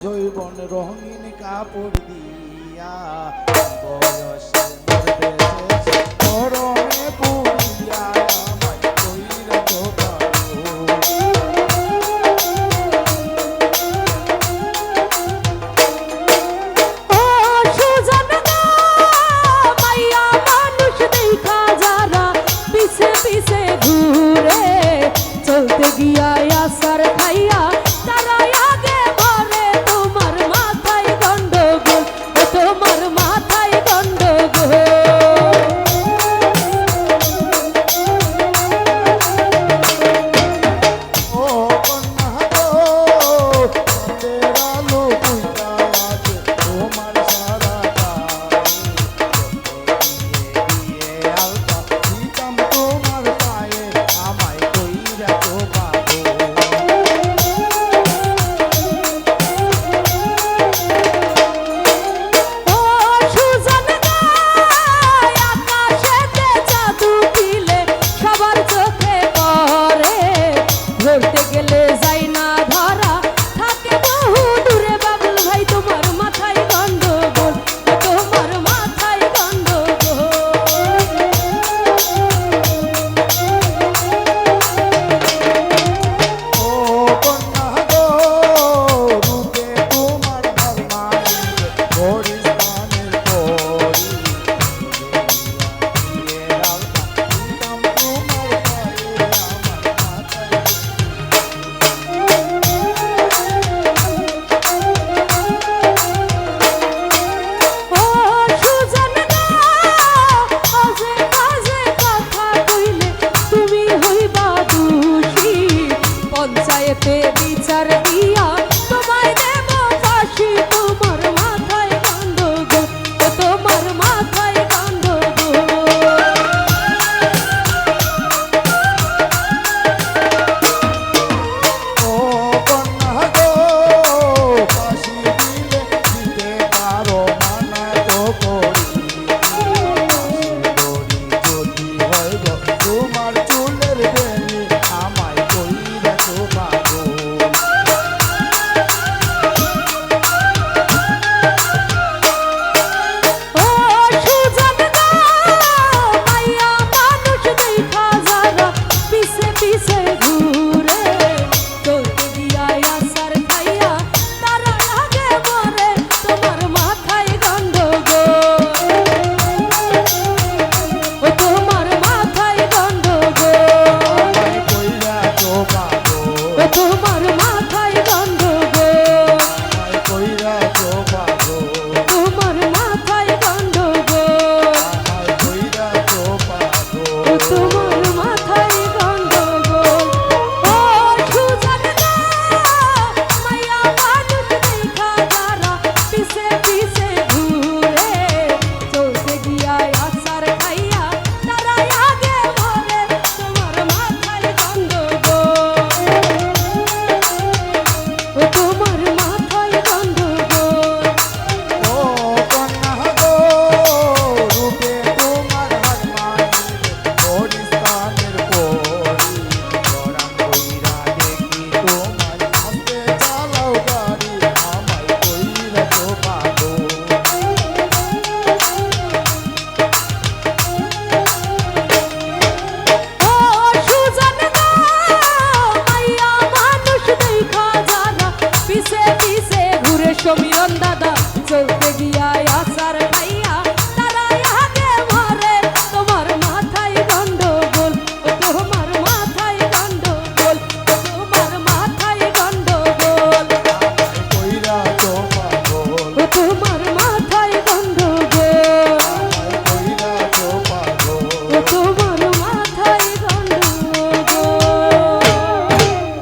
জৈবন রঙিন কাপড় দিয়া বয়সে মরতেছে গরমে পুড়িয়া আমায় কইরা তো চলতে গিয়া আসার খাইয়া তারা আগে মরে তোমার মাথায় গন্ডগোল তোমার মাথায় গন্ডগোল ও কন্যা গো তেরা লোক আছে তোমার সারা দিয়ে আলতা দিতাম তোমার পায়ে আমায় কইরা তো ধরতে গেলে যাই না ধরা থাকে বহু দূরে বাবুল ভাই তোমার মাথায় গন্ডগোল তোমার মাথায় গন্ডগোল ও কন্যা গো রূপে তোমার ভাল মানিবে হরিস্থানের পরি দিতাম তোমার পায়ে আমার মাথায় ও সুজন গো আজে বাজে কথা কইলে তুমি হইবা দোষী পঞ্চায়েতে বিচার দিয়া তোমায় দেব ফাঁসি তোমার মাথায় গন্ডগোল তোমার মাথায় গন্ডগোল ও কন্যা গো ফাঁসি দিলে দিতে পারো মানা তো করি যদি হয় গো তোমার চুলের বেনি আমায় কইরা তো পাগল ও সুজন গো মাইয়া মানুষ দেখা যারা পিছে পিছে ঘুরে চলতে গিয়া আসার খাইয়া তারা আগে মরে তোমার মাথায় গন্ডগোল তোমার মাথায় গন্ডগোল আমায় কইরা তো পাগল তোমার মাথায় গন্ডগোল আমায় কইরা তো পাগল তোমার মাথায় গন্ডগোল আমায় কইরা তো পাগল তোমার মাথায় গন্ডগোল ও সুজন গো মাইয়া মানুষ দেখা যারা পিছে পিছে ঘুরে চলতে গিয়া আসার খাইয়া তারা আগে মরে তোমার মাথায় গন্ডগোল তোমার মাথায় গন্ডগোল ও কন্যা গো রূপে তোমার হাত মানিবে হরিস্থানের পরি জড়ান কইরা দেখি তোমার আস্তে চালাও গাড়ি আমায় কইরা তো পাগল ও সুজন গো মাইয়া মানুষ দেখা যারা পিছে পিছে ঘুরে সমীরণ দাদা চলতে গিয়া